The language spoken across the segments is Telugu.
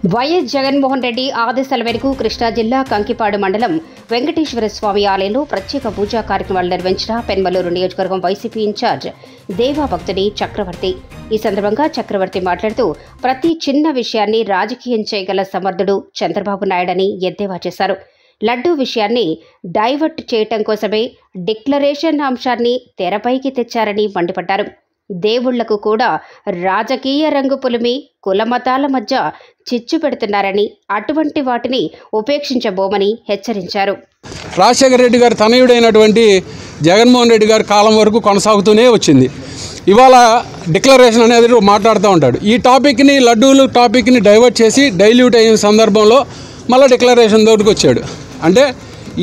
వైఎస్ జగన్మోహన్ రెడ్డి ఆదేశాల మేరకు కృష్ణా జిల్లా కంకిపాడు మండలం వెంకటేశ్వర స్వామి ఆలయంలో ప్రత్యేక పూజా కార్యక్రమాలు నిర్వహించిన పెన్మలూరు నియోజకవర్గం వైసీపీ ఇన్ఛార్జ్ దేవాభక్తుడి చక్రవర్తి. ఈ సందర్భంగా చక్రవర్తి మాట్లాడుతూ ప్రతి చిన్న విషయాన్ని రాజకీయం చేయగల సమర్థుడు చంద్రబాబు నాయుడని ఎద్దేవా చేశారు. లడ్డూ విషయాన్ని డైవర్ట్ చేయటం కోసమే డిక్లరేషన్ అంశాన్ని తెరపైకి తెచ్చారని మండిపడ్డారు. దేవుళ్లకు కూడా రాజకీయ రంగు పులిమి కులమతాల మధ్య చిచ్చు పెడుతున్నారని, అటువంటి వాటిని ఉపేక్షించబోమని హెచ్చరించారు. రాజశేఖర రెడ్డి గారి తనయుడైనటువంటి జగన్మోహన్ రెడ్డి గారి కాలం వరకు కొనసాగుతూనే వచ్చింది. ఇవాళ డిక్లరేషన్ అనేది మాట్లాడుతూ ఉంటాడు. ఈ టాపిక్ని లడ్డూలు టాపిక్ని డైవర్ట్ చేసి డైల్యూట్ అయిన సందర్భంలో మళ్ళీ డిక్లరేషన్ తోటికి వచ్చాడు. అంటే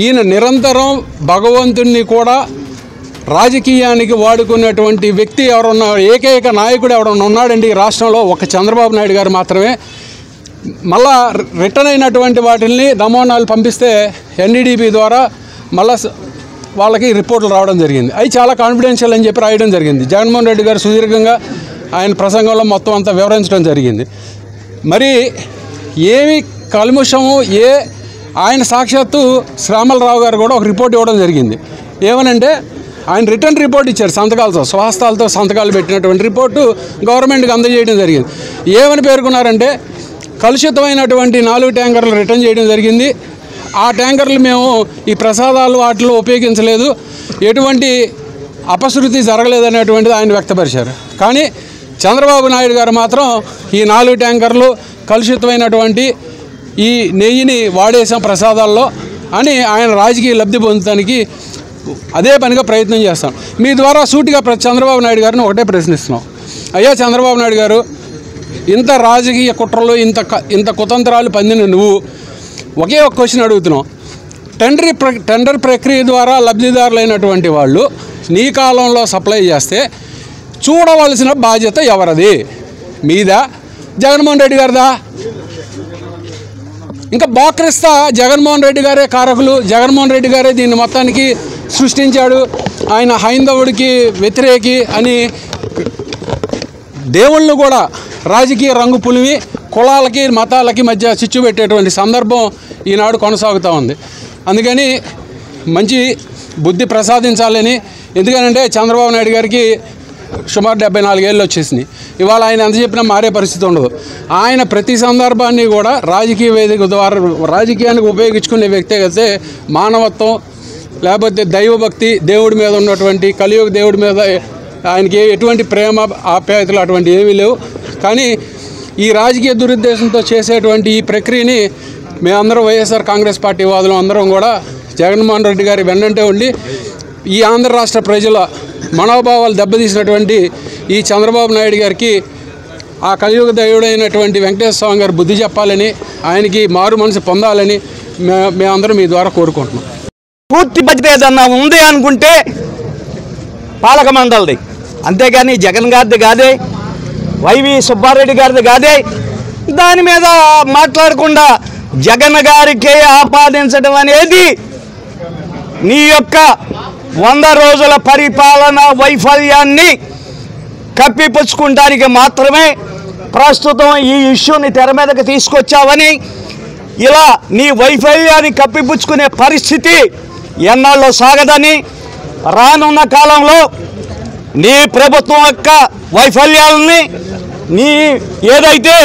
ఈయన నిరంతరం భగవంతుణ్ణి కూడా రాజకీయానికి వాడుకున్నటువంటి వ్యక్తి ఎవరన్నా, ఏకైక నాయకుడు ఎవరన్నా ఉన్నాడండి ఈ రాష్ట్రంలో, ఒక చంద్రబాబు నాయుడు గారు మాత్రమే. మళ్ళా రిటర్న్ అయినటువంటి వాటిని నమూనాలు పంపిస్తే ఎన్డీడీపీ ద్వారా మళ్ళా వాళ్ళకి రిపోర్టులు రావడం జరిగింది. అవి చాలా కాన్ఫిడెన్షియల్ అని చెప్పి రాయడం జరిగింది. జగన్మోహన్ రెడ్డి గారు సుదీర్ఘంగా ఆయన ప్రసంగంలో మొత్తం అంతా వివరించడం జరిగింది. మరి ఏమి కల్ముషము ఆయన సాక్షాత్తు శ్యామలరావు గారు కూడా ఒక రిపోర్ట్ ఇవ్వడం జరిగింది. ఏమనంటే ఆయన రిటర్న్ రిపోర్ట్ ఇచ్చారు, సంతకాలతో స్వహస్తాలతో సంతకాలు పెట్టినటువంటి రిపోర్టు గవర్నమెంట్కి అందజేయడం జరిగింది. ఏమని పేర్కొన్నారంటే కలుషితమైనటువంటి 4 ట్యాంకర్లు రిటర్న్ చేయడం జరిగింది. ఆ ట్యాంకర్లు మేము ఈ ప్రసాదాలు వాటిలో ఉపయోగించలేదు, ఎటువంటి అపశృతి జరగలేదనేటువంటిది ఆయన వ్యక్తపరిచారు. కానీ చంద్రబాబు నాయుడు గారు మాత్రం ఈ 4 ట్యాంకర్లు కలుషితమైనటువంటి ఈ నెయ్యిని వాడేసాం ప్రసాదాల్లో అని ఆయన రాజకీయ లబ్ధి పొందడానికి అదే పనిగా ప్రయత్నం చేస్తాం. మీ ద్వారా సూటిగా చంద్రబాబు నాయుడు గారిని ఒకటే ప్రశ్నిస్తున్నాం. అయ్యా చంద్రబాబు నాయుడు గారు, ఇంత రాజకీయ కుట్రలు ఇంత కుతంత్రాలు పందిన నువ్వు ఒకే ఒక క్వశ్చన్ అడుగుతున్నావు. టెండర్ ప్రక్రియ ద్వారా లబ్ధిదారులైనటువంటి వాళ్ళు నీ కాలంలో సప్లై చేస్తే చూడవలసిన బాధ్యత ఎవరిది? మీదా, జగన్మోహన్ రెడ్డి గారిదా? ఇంకా బాక్రిస్తా జగన్మోహన్ రెడ్డి గారే కారకులు, జగన్మోహన్ రెడ్డి గారే దీన్ని మొత్తానికి సృష్టించాడు, ఆయన హైందవుడికి వ్యతిరేకి అని దేవుళ్ళు కూడా రాజకీయ రంగు పులివి కులాలకి మతాలకి మధ్య చిచ్చు పెట్టేటువంటి సందర్భం ఈనాడు కొనసాగుతూ ఉంది. అందుకని మంచి బుద్ధి ప్రసాదించాలని, ఎందుకనంటే చంద్రబాబు నాయుడు గారికి సుమారు 74 ఏళ్ళు వచ్చేసినాయి. ఇవాళ ఆయన ఎంత చెప్పినా మారే పరిస్థితి ఉండదు. ఆయన ప్రతి సందర్భాన్ని కూడా రాజకీయ వేదిక ద్వారా రాజకీయానికి ఉపయోగించుకునే వ్యక్తి అయితే మానవత్వం లేకపోతే దైవభక్తి, దేవుడి మీద ఉన్నటువంటి కలియుగ దేవుడి మీద ఆయనకి ఎటువంటి ప్రేమ ఆప్యాయతలు అటువంటి ఏమీ లేవు. కానీ ఈ రాజకీయ దురుద్దేశంతో చేసేటువంటి ఈ ప్రక్రియని మేమందరం వైఎస్ఆర్ కాంగ్రెస్ పార్టీ వాదులు అందరం కూడా జగన్మోహన్ రెడ్డి గారి వెన్నంటే ఉండి ఈ ఆంధ్ర రాష్ట్ర ప్రజల మనోభావాలు దెబ్బతీసినటువంటి ఈ చంద్రబాబు నాయుడు గారికి ఆ కలియుగ దేవుడైనటువంటి వెంకటేశ్వర స్వామి గారు బుద్ధి చెప్పాలని, ఆయనకి మారు మనసు పొందాలని మేమందరం మీ ద్వారా కోరుకుంటున్నాం. పూర్తి బాధ్యత ఏదన్నా ఉంది అనుకుంటే పాలక మండలిది, అంతేగాని జగన్ గారిది కాదే, వైవి సుబ్బారెడ్డి గారిది కాదే. దాని మీద మాట్లాడకుండా జగన్ గారికే ఆపాదించడం అనేది నీ యొక్క 100 రోజుల పరిపాలన వైఫల్యాన్ని కప్పిపుచ్చుకోవడానికి మాత్రమే ప్రస్తుతం ఈ ఇష్యూని తెర మీదకి తీసుకొచ్చావని, ఇలా నీ వైఫల్యాన్ని కప్పిపుచ్చుకునే పరిస్థితి ఎన్నాళ్ళు సాగదని, రానున్న కాలంలో నీ ప్రభుత్వం యొక్క వైఫల్యాలని, నీ ఏదైతే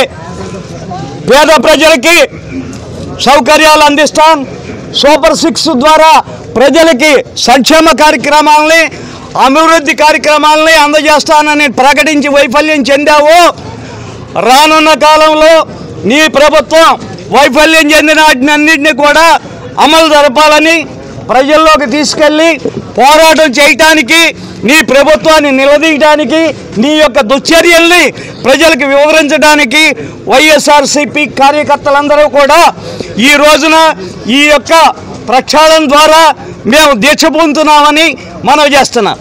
పేద ప్రజలకి సౌకర్యాలు అందిస్తాం, సూపర్ 6 ద్వారా ప్రజలకి సంక్షేమ కార్యక్రమాలని, అభివృద్ధి కార్యక్రమాలని అందజేస్తానని ప్రకటించి వైఫల్యం చెందావు. రానున్న కాలంలో నీ ప్రభుత్వం వైఫల్యం చెందిన వాటినన్నింటినీ కూడా అమలు జరపాలని, ప్రజల్లోకి తీసుకెళ్ళి పోరాటం చేయటానికి, నీ ప్రభుత్వాన్ని నిలదీయడానికి, నీ యొక్క దుశ్చర్యల్ని ప్రజలకు వివరించడానికి వైఎస్ఆర్సీపీ కార్యకర్తలందరూ కూడా ఈ రోజున ఈ యొక్క ప్రక్షాళన ద్వారా మేము దీక్ష పొందుతున్నామని మనవి చేస్తున్నాం.